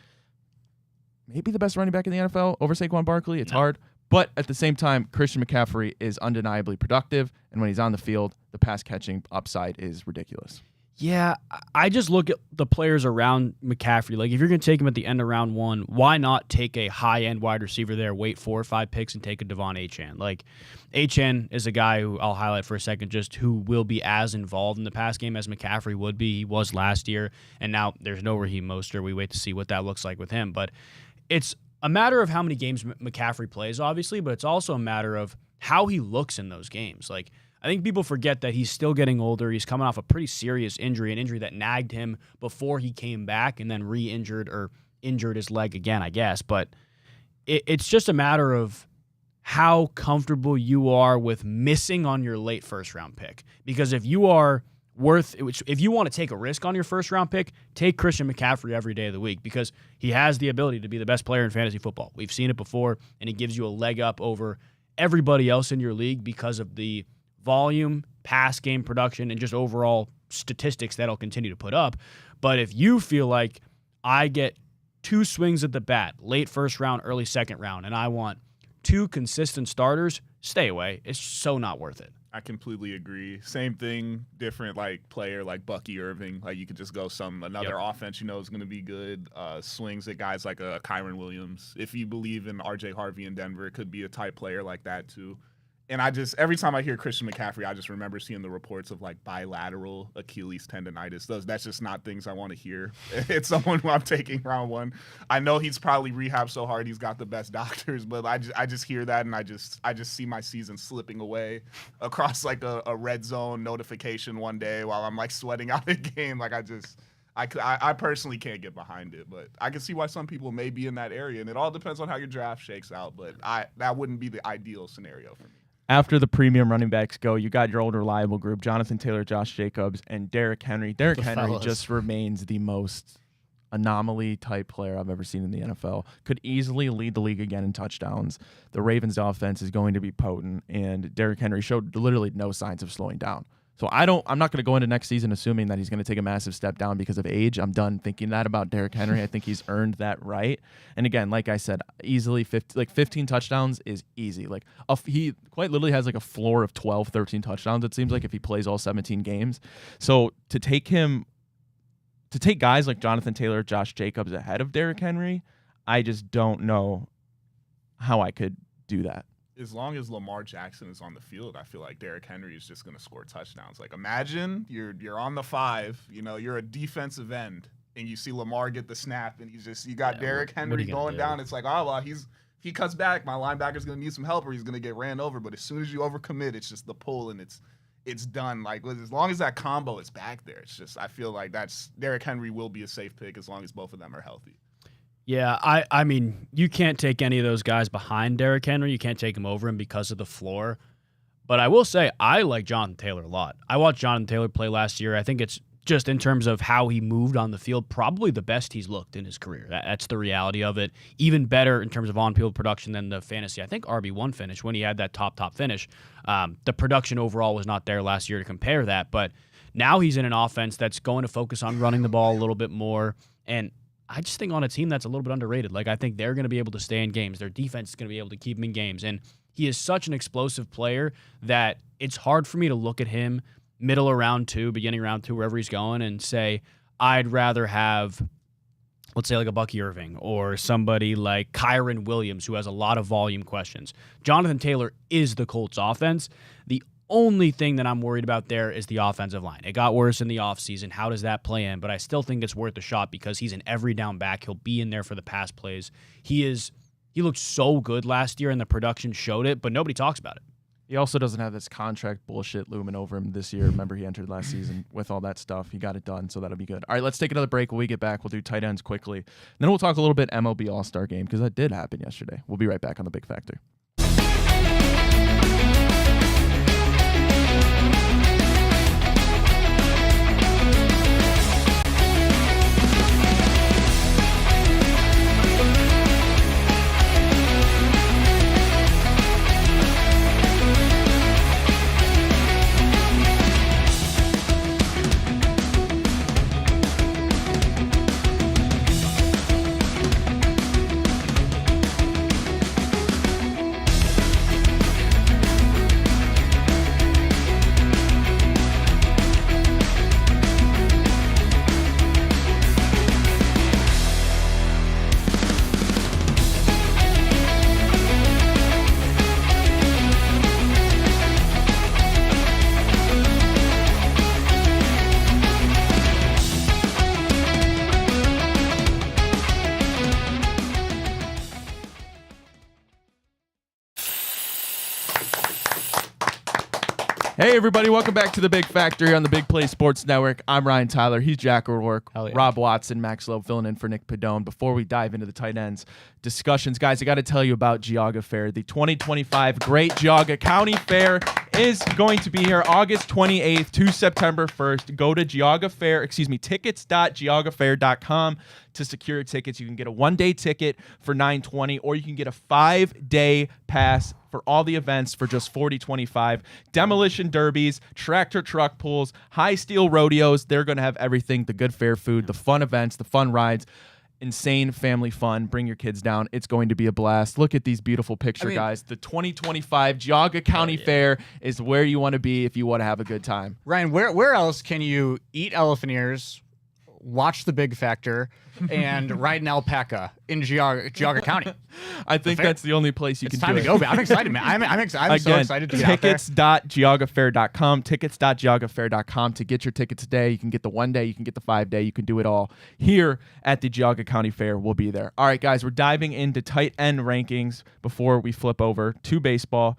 maybe the best running back in the NFL over Saquon Barkley. It's hard. But at the same time, Christian McCaffrey is undeniably productive. And when he's on the field, the pass catching upside is ridiculous. Yeah, I just look at the players around McCaffrey. Like, if you're going to take him at the end of round 1, why not take a high-end wide receiver there, wait 4 or 5 picks, and take a Devon Achane? Like, Achane is a guy who I'll highlight for a second, just who will be as involved in the pass game as McCaffrey would be. He was last year, and now there's no Raheem Mostert. We wait to see what that looks like with him. But it's a matter of how many games McCaffrey plays, obviously, but it's also a matter of how he looks in those games. Like, I think people forget that he's still getting older. He's coming off a pretty serious injury, an injury that nagged him before he came back and then re-injured or injured his leg again, I guess. But it's just a matter of how comfortable you are with missing on your late first-round pick. Because if you are if you want to take a risk on your first-round pick, take Christian McCaffrey every day of the week because he has the ability to be the best player in fantasy football. We've seen it before, and it gives you a leg up over everybody else in your league because of the volume, pass game production, and just overall statistics that'll continue to put up. But if you feel like I get 2 swings at the bat, late first round, early second round, and I want 2 consistent starters, stay away. It's so not worth it. I completely agree. Same thing, different like player like Bucky Irving. Like you could just go another offense you know is going to be good. Swings at guys like a Kyron Williams. If you believe in RJ Harvey in Denver, it could be a type player like that too. And every time I hear Christian McCaffrey, I just remember seeing the reports of like bilateral Achilles tendonitis. That's just not things I want to hear. It's someone who I'm taking round 1. I know he's probably rehabbed so hard he's got the best doctors, but I just hear that and I just see my season slipping away across like a red zone notification one day while I'm like sweating out a game. Like I personally can't get behind it, but I can see why some people may be in that area, and it all depends on how your draft shakes out. But that wouldn't be the ideal scenario for me. After the premium running backs go, you got your old reliable group, Jonathan Taylor, Josh Jacobs, and Derrick Henry. Derrick Henry just remains the most anomaly-type player I've ever seen in the NFL. Could easily lead the league again in touchdowns. The Ravens' offense is going to be potent, and Derrick Henry showed literally no signs of slowing down. So I'm not going to go into next season assuming that he's going to take a massive step down because of age. I'm done thinking that about Derrick Henry. I think he's earned that right. And again, like I said, easily 15 touchdowns is easy. Like he quite literally has like a floor of 12, 13 touchdowns. It seems like if he plays all 17 games. So to take guys like Jonathan Taylor, Josh Jacobs ahead of Derrick Henry, I just don't know how I could do that. As long as Lamar Jackson is on the field, I feel like Derrick Henry is just going to score touchdowns. Like imagine you're on the 5, you're a defensive end, and you see Lamar get the snap, and you got Derrick Henry going down. It's like, oh well, he cuts back. My linebacker's going to need some help, or he's going to get ran over. But as soon as you overcommit, it's just the pull, and it's done. Like as long as that combo is back there, it's just I feel like Derrick Henry will be a safe pick as long as both of them are healthy. Yeah, I mean, you can't take any of those guys behind Derrick Henry. You can't take him over him because of the floor. But I will say, I like Jonathan Taylor a lot. I watched Jonathan Taylor play last year. I think it's just in terms of how he moved on the field, probably the best he's looked in his career. That's the reality of it. Even better in terms of on-field production than the fantasy, I think, RB1 finish when he had that top finish. The production overall was not there last year to compare that. But now he's in an offense that's going to focus on running the ball a little bit more. And I just think on a team that's a little bit underrated. Like, I think they're going to be able to stay in games. Their defense is going to be able to keep him in games. And he is such an explosive player that it's hard for me to look at him middle of round 2, beginning of round 2, wherever he's going, and say, I'd rather have, let's say, like a Bucky Irving or somebody like Kyron Williams, who has a lot of volume questions. Jonathan Taylor is the Colts offense. The only thing that I'm worried about there is the offensive line. It got worse in the offseason. How does that play in? But I still think it's worth a shot because he's an every down back. He'll be in there for the pass plays. He looked so good last year and the production showed it, but nobody talks about it. He also doesn't have this contract bullshit looming over him this year. Remember, he entered last season with all that stuff. He got it done, so that'll be good. All right, let's take another break. When we get back, we'll do tight ends quickly. Then we'll talk a little bit MLB All-Star Game, because that did happen yesterday. We'll be right back on The Big Factor. Hey, everybody. Welcome back to The Big Factory on the Big Play Sports Network. I'm Ryan Tyler. He's Jack O'Rourke. Yeah. Rob Watson, Max Loeb filling in for Nick Padone. Before we dive into the tight ends discussions, guys, I got to tell you about Geauga Fair. The 2025 Great Geauga County Fair is going to be here August 28th to September 1st. Go to tickets.geaugafair.com to secure tickets. You can get a one-day ticket for $9.20, or you can get a 5-day pass for all the events for just $40.25. Demolition derbies, tractor truck pulls, high steel rodeos. They're going to have everything: the good fair food, the fun events, the fun rides, insane family fun. Bring your kids down. It's going to be a blast. Look at these beautiful pictures, guys. The 2025 Geauga County Fair is where you want to be if you want to have a good time. Ryan, where else can you eat elephant ears, watch The Big Factor, and ride an alpaca in Geauga County? I think that's the only place you can do it. It's time to go. I'm excited, man. I'm so excited to get out there. Tickets.geaugafair.com. Tickets.geaugafair.com to get your tickets today. You can get the 1-day, you can get the 5-day, you can do it all here at the Geauga County Fair. We'll be there. All right, guys, we're diving into tight end rankings before we flip over to baseball.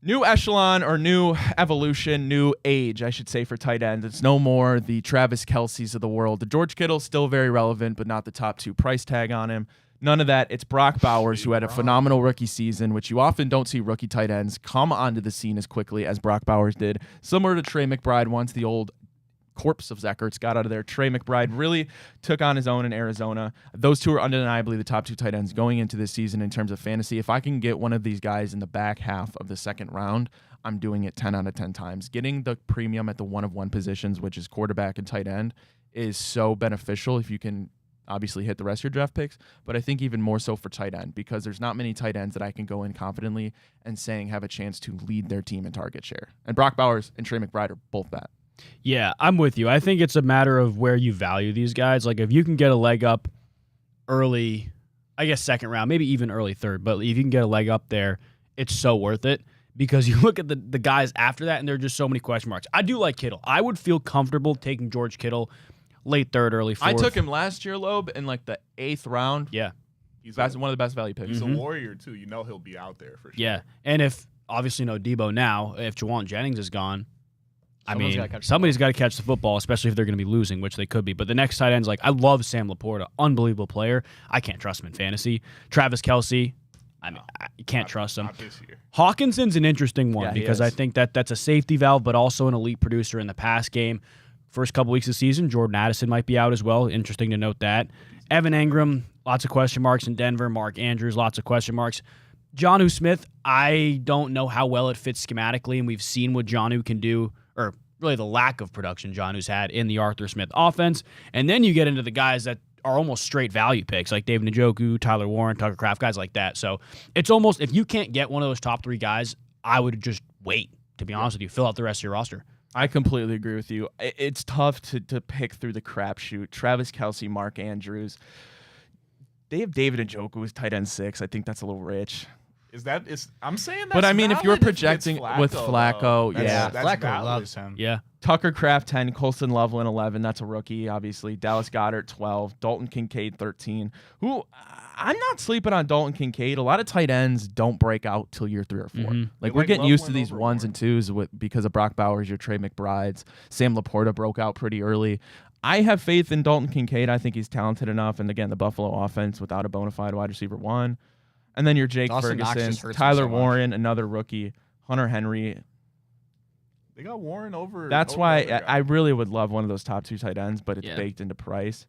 New echelon, or new evolution, new age, I should say, for tight ends. It's no more the Travis Kelce's of the world. The George Kittle's still very relevant, but not the top 2 price tag on him. None of that. It's Brock Bowers, who had a phenomenal rookie season, which you often don't see rookie tight ends come onto the scene as quickly as Brock Bowers did. Similar to Trey McBride once the old corpse of Zach Ertz got out of there. Trey McBride really took on his own in Arizona. Those two are undeniably the top 2 tight ends going into this season in terms of fantasy. If I can get one of these guys in the back half of the second round, I'm doing it 10 out of 10 times. Getting the premium at the 1-of-1 positions, which is quarterback and tight end, is so beneficial if you can obviously hit the rest of your draft picks, but I think even more so for tight end, because there's not many tight ends that I can go in confidently and saying have a chance to lead their team in target share. And Brock Bowers and Trey McBride are both that. Yeah, I'm with you. I think it's a matter of where you value these guys. Like, if you can get a leg up early, I guess second round, maybe even early third, but if you can get a leg up there, it's so worth it, because you look at the guys after that, and there are just so many question marks. I do like Kittle. I would feel comfortable taking George Kittle late third, early fourth. I took him last year, Loeb, in like the 8th round. Yeah. He's one of the best value picks. He's a warrior, too. You know he'll be out there for sure. Yeah, and if, obviously no Debo now, if Juwan Jennings is gone, somebody's got to catch the football, especially if they're going to be losing, which they could be. But the next tight end's like, I love Sam Laporta, unbelievable player. I can't trust him in fantasy. Travis Kelce, I can't trust him. Not this year. Hawkinson's an interesting one, because I think that's a safety valve, but also an elite producer in the pass game. First couple weeks of the season, Jordan Addison might be out as well. Interesting to note that. Evan Engram, lots of question marks in Denver. Mark Andrews, lots of question marks. Jonnu Smith, I don't know how well it fits schematically, and we've seen what Jonnu can do, or really the lack of production Jonnu's had in the Arthur Smith offense. And then you get into the guys that are almost straight value picks, like David Njoku, Tyler Warren, Tucker Kraft, guys like that. So it's almost, if you can't get one of those top 3 guys, I would just wait, to be honest with you. Fill out the rest of your roster. I completely agree with you. It's tough to pick through the crapshoot. Travis Kelce, Mark Andrews. They have David Njoku as tight end 6. I think that's a little rich. I'm saying that. But I mean, if you're projecting with Flacco, that's Flacco valid. Loves him. Yeah. Tucker Kraft 10, Colston Loveland 11. That's a rookie, obviously. Dallas Goedert 12, Dalton Kincaid 13. Who I'm not sleeping on Dalton Kincaid. A lot of tight ends don't break out till year 3 or 4. Mm-hmm. Like we're getting used to these 1s and 2s because of Brock Bowers, your Trey McBrides. Sam Laporta broke out pretty early. I have faith in Dalton Kincaid. I think he's talented enough. And again, the Buffalo offense without a bona fide wide receiver 1. And then your Jake Ferguson, Tyler Warren, another rookie, Hunter Henry. They got Warren over. That's why I really would love one of those top 2 tight ends, but it's baked into price.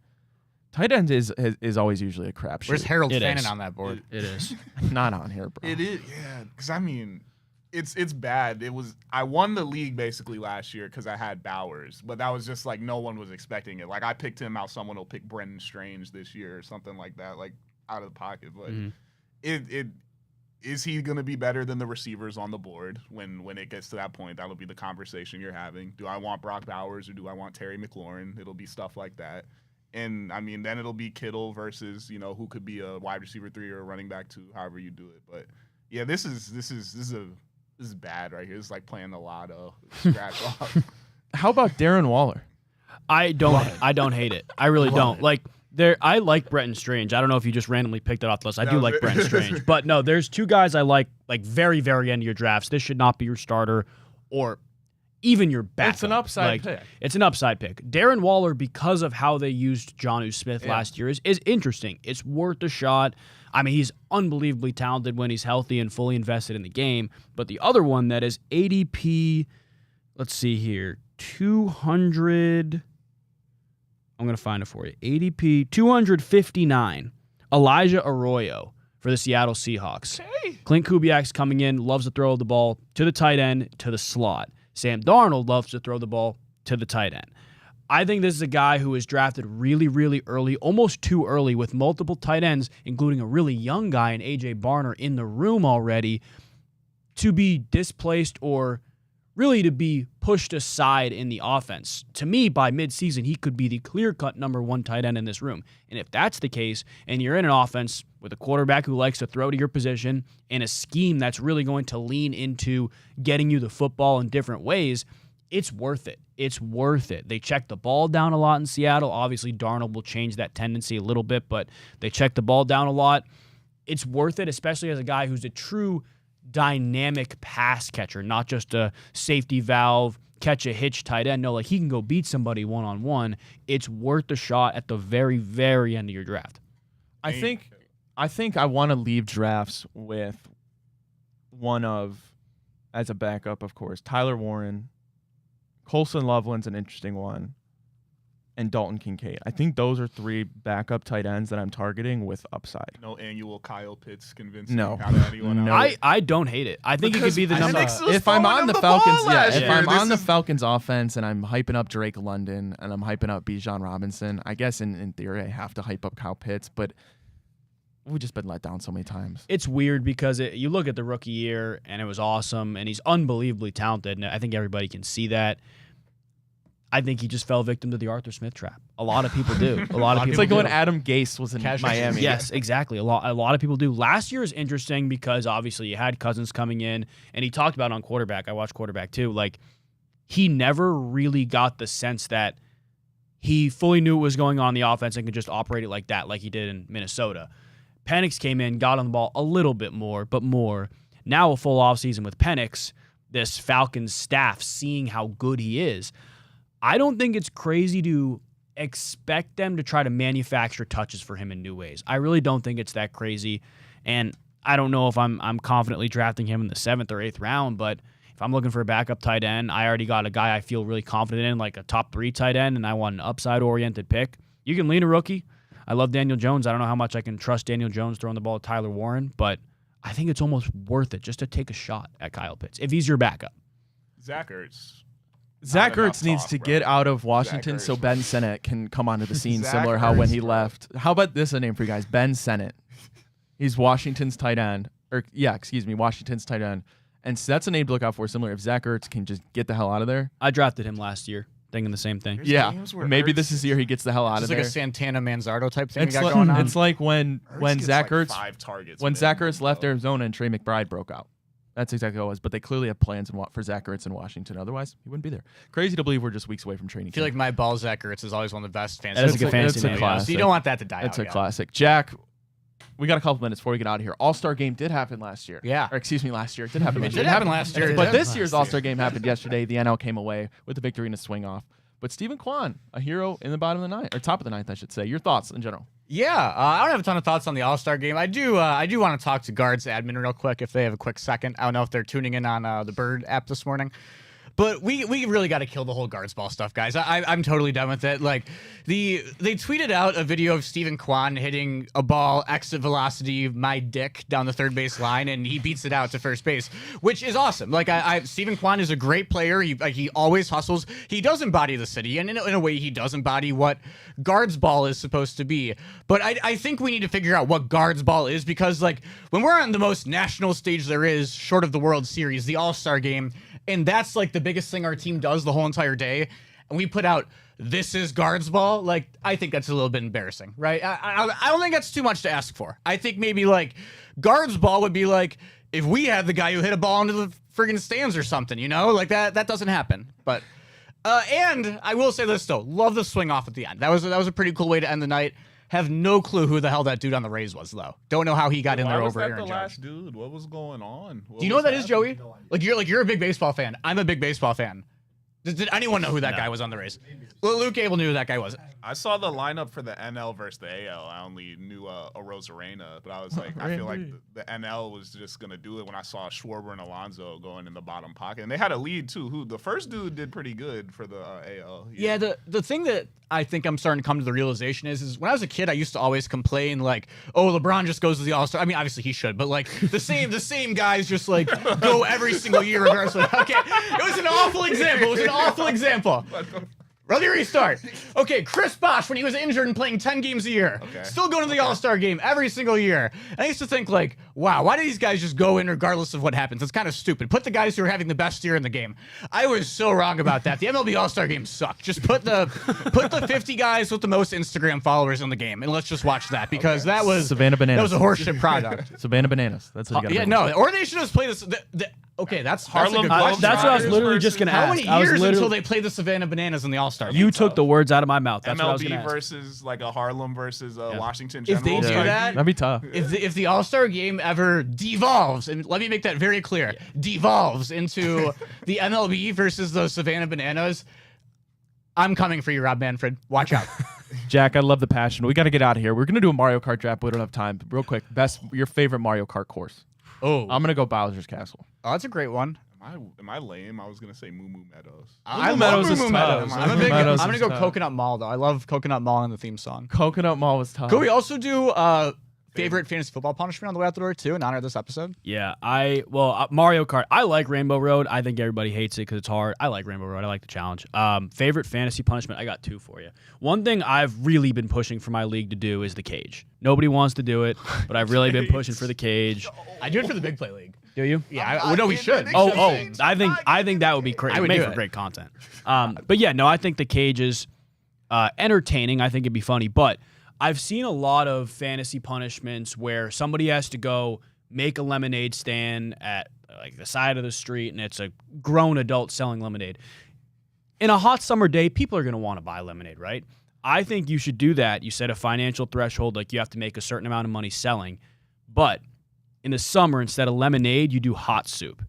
Tight end is always usually a crapshoot. Where's Harold Fannin on that board? It is. Not on here, bro. It is, yeah. Because, I mean, it's bad. I won the league basically last year because I had Bowers. But that was just like no one was expecting it. Like, I picked him out. Someone will pick Brendan Strange this year or something like that, like out of the pocket. But is he going to be better than the receivers on the board when it gets to that point? That'll be the conversation you're having. Do I want Brock Bowers or do I want Terry McLaurin? It'll be stuff like that. And, I mean, then it'll be Kittle versus, who could be a wide receiver 3 or a running back 2, however you do it. But, yeah, this is bad right here. This is like playing the lotto. Scratch off. How about Darren Waller? I don't hate it. I really don't. Like, I like Brenton Strange. I don't know if you just randomly picked it off the list. I do like Brenton Strange. But, no, there's 2 guys I like very, very end of your drafts. This should not be your starter or even your backup. It's an upside pick. It's an upside pick. Darren Waller, because of how they used Jonnu Smith last year, is interesting. It's worth a shot. I mean, he's unbelievably talented when he's healthy and fully invested in the game. But the other one that is ADP, let's see here, 200. I'm going to find it for you. ADP 259. Elijah Arroyo for the Seattle Seahawks. Okay. Clint Kubiak's coming in, loves to throw the ball to the tight end, to the slot. Sam Darnold loves to throw the ball to the tight end. I think this is a guy who was drafted really, really early, almost too early, with multiple tight ends, including a really young guy in A.J. Barner in the room already, to be displaced or really to be pushed aside in the offense. To me, by midseason, he could be the clear-cut number 1 tight end in this room. And if that's the case, and you're in an offense with a quarterback who likes to throw to your position and a scheme that's really going to lean into getting you the football in different ways, it's worth it. It's worth it. They check the ball down a lot in Seattle. Obviously, Darnold will change that tendency a little bit, but they check the ball down a lot. It's worth it, especially as a guy who's a true dynamic pass catcher, not just a safety valve, catch a hitch tight end. No, like he can go beat somebody one-on-one. It's worth a shot at the very, very end of your draft. I think I want to leave drafts with one of, as a backup, of course, Tyler Warren, Colson Loveland's an interesting one, and Dalton Kincaid. I think those are 3 backup tight ends that I'm targeting with upside. No annual Kyle Pitts convincing no. anyone else. I don't hate it. I think it could be the number. If I'm on the Falcons, if I'm on the Falcons offense and I'm hyping up Drake London and I'm hyping up Bijan Robinson, I guess in theory I have to hype up Kyle Pitts, but we've just been let down so many times. It's weird because you look at the rookie year and it was awesome and he's unbelievably talented, and I think everybody can see that. I think he just fell victim to the Arthur Smith trap. A lot of people do. A lot of people. It's like do. when Adam Gase was in Miami. Yes, exactly. A lot of people do. Last year is interesting because obviously you had Cousins coming in, and he talked about on quarterback. I watched quarterback too. Like he never really got the sense that he fully knew what was going on in the offense and could just operate it like that, like he did in Minnesota. Penix came in, got on the ball a little bit more, but more. Now a full offseason with Penix, this Falcons staff seeing how good he is. I don't think it's crazy to expect them to try to manufacture touches for him in new ways. I really don't think it's that crazy, and I don't know if I'm confidently drafting him in the 7th or 8th round, but if I'm looking for a backup tight end, I already got a guy I feel really confident in, like a top 3 tight end, and I want an upside-oriented pick. You can lean a rookie. I love Daniel Jones. I don't know how much I can trust Daniel Jones throwing the ball at Tyler Warren, but I think it's almost worth it just to take a shot at Kyle Pitts if he's your backup. Zach Ertz. Zach Ertz needs to get out of Washington so Ben Sinnott can come onto the scene, similar how when he left. How about this a name for you guys? Ben Sinnott. He's Washington's tight end. Washington's tight end. And so that's a name to look out for, similar if Zach Ertz can just get the hell out of there. I drafted him last year, thinking the same thing. Maybe this is the year he gets the hell out of there. It's like a Santana Manzardo type thing we got going on. It's like when Zach Ertz 5 targets when Zach Ertz left Arizona and Trey McBride broke out. That's exactly what it was. But they clearly have plans for Zach Ertz in Washington. Otherwise, he wouldn't be there. Crazy to believe we're just weeks away from training. I feel like my ball Zach Ertz is always one of the best fantasy. That is a good fantasy name. So you don't want that to die out. It's a classic. Jack, we got a couple minutes before we get out of here. All-Star Game did happen last year. Yeah. Or excuse me, last year. It did happen last It year. did happen last year. But this year's All-Star Game happened yesterday. The NL came away with the victory in a swing-off. But Stephen Kwan, a hero in the bottom of the ninth, or top of the ninth, I should say. Your thoughts in general? Yeah, I don't have a ton of thoughts on the All-Star Game. I do want to talk to Guards admin real quick if they have a quick second. I don't know if they're tuning in on the Bird app this morning. But we really got to kill the whole guards ball stuff, guys. I'm totally done with it. Like, they tweeted out a video of Stephen Kwan hitting a ball exit velocity, my dick, down the third base line, and he beats it out to first base, which is awesome. Like, Stephen Kwan is a great player. He always hustles. He does embody the city, and in a way, he does embody what guards ball is supposed to be. But I think we need to figure out what guards ball is, because, like, when we're on the most national stage there is, short of the World Series, the All-Star Game, and that's like the biggest thing our team does the whole entire day, and we put out this is guards ball, like, I think that's a little bit embarrassing, right? I don't think that's too much to ask for. I think maybe like guards ball would be like if we had the guy who hit a ball into the friggin' stands or something, you know? Like that doesn't happen. But and I will say this though, love the swing off at the end. That was a pretty cool way to end the night. Have no clue who the hell that dude on the Rays was, though. Don't know how he got in there over Aaron Judge. The last dude, what was going on? Do you know what that is, Joey? You're a big baseball fan. I'm a big baseball fan. Did anyone know who that guy was on the Rays? Well, Luke Abel knew who that guy was. I saw the lineup for the NL versus the AL. I only knew Rosarena, but I was like, I feel like the NL was just gonna do it when I saw Schwarber and Alonso going in the bottom pocket, and they had a lead too. Who the first dude did pretty good for the AL. Yeah, the thing that I think I'm starting to come to the realization is when I was a kid, I used to always complain like, oh, LeBron just goes to the All-Star. I mean, obviously he should, but like the same guys just like go every single year regardless of, okay, it was an awful example. Let me restart. Okay, Chris Bosh, when he was injured and playing 10 games a year, still going to the All-Star Game every single year. And I used to think, like, wow, why do these guys just go in regardless of what happens? It's kind of stupid. Put the guys who are having the best year in the game. I was so wrong about that. The MLB All-Star Game sucked. Just put the 50 guys with the most Instagram followers in the game, and let's just watch that, because that was Savannah Bananas. That was a horseshit product. Savannah Bananas. That's what you got. Yeah, no, or they should just play this. Okay, that's Harlem. a good question. That's what I was literally just going to ask. How many years until they play the Savannah Bananas in the All-Star Game? You took the words out of my mouth. That's what I was going to MLB ask. versus like a Harlem versus Washington If Generals. they do that, That'd be tough. if the All-Star Game ever devolves, and let me make that very clear, devolves into the MLB versus the Savannah Bananas, I'm coming for you, Rob Manfred. Watch out. Jack, I love the passion. We got to get out of here. We're going to do a Mario Kart draft, but we don't have time. Real quick, your favorite Mario Kart course. Oh, I'm going to go Bowser's Castle. Oh, that's a great one. Am I lame? I was gonna say Moo Moo Meadows. I Meadows love is Moo Moo tough. Meadows. Moo Moo Meadows I'm gonna is go tough. Coconut Mall though. I love Coconut Mall in the theme song. Coconut Mall was tough. Could we also do favorite fantasy football punishment on the way out the door too in honor of this episode? Yeah, Mario Kart. I like Rainbow Road. I think everybody hates it because it's hard. I like Rainbow Road. I like the challenge. Favorite fantasy punishment. I got two for you. One thing I've really been pushing for my league to do is the cage. Nobody wants to do it, but I've really been pushing for the cage. I do it for the Big Play League. Do you? Yeah, no, we should. I think that would be great. I would Make do for it. great content. But yeah, no, I think the cage is entertaining. I think it'd be funny, but I've seen a lot of fantasy punishments where somebody has to go make a lemonade stand at like the side of the street, and it's a grown adult selling lemonade. In a hot summer day, people are going to want to buy lemonade, right? I think you should do that. You set a financial threshold, like you have to make a certain amount of money selling. But in the summer, instead of lemonade, you do hot soup.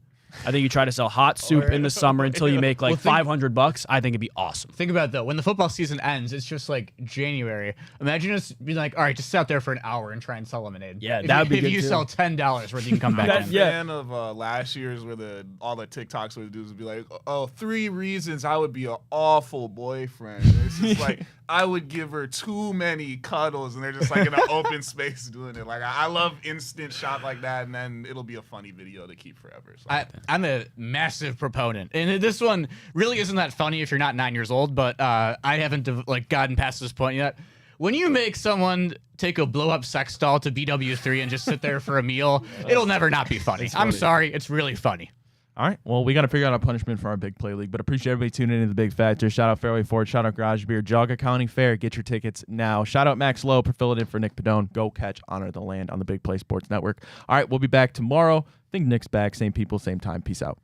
I think you try to sell hot soup in the summer until you make like $500. I think it'd be awesome. Think about it though. When the football season ends, it's just like January. Imagine us being like, all right, just sit out there for an hour and try and sell lemonade. Yeah, that'd be if good you too. sell $10 worth, you can come back in. I'm a fan of last year's where all the TikToks where the dudes would be like, oh, 3 reasons I would be an awful boyfriend. And it's just like, I would give her too many cuddles, and they're just like in an open space doing it. Like, I love instant shot like that, and then it'll be a funny video to keep forever. So. I'm a massive proponent, and this one really isn't that funny if you're not 9 years old, but I haven't gotten past this point yet. When you make someone take a blow-up sex doll to BW3 and just sit there for a meal, it'll never not be funny. I'm sorry, it's really funny. All right. Well, we got to figure out a punishment for our Big Play League, but appreciate everybody tuning into the Big Factor. Shout out Fairway Ford. Shout out Garage Beer. Jogga County Fair. Get your tickets now. Shout out Max Lowe for filling in for Nick Padone. Go catch Honor of the Land on the Big Play Sports Network. All right. We'll be back tomorrow. I think Nick's back. Same people, same time. Peace out.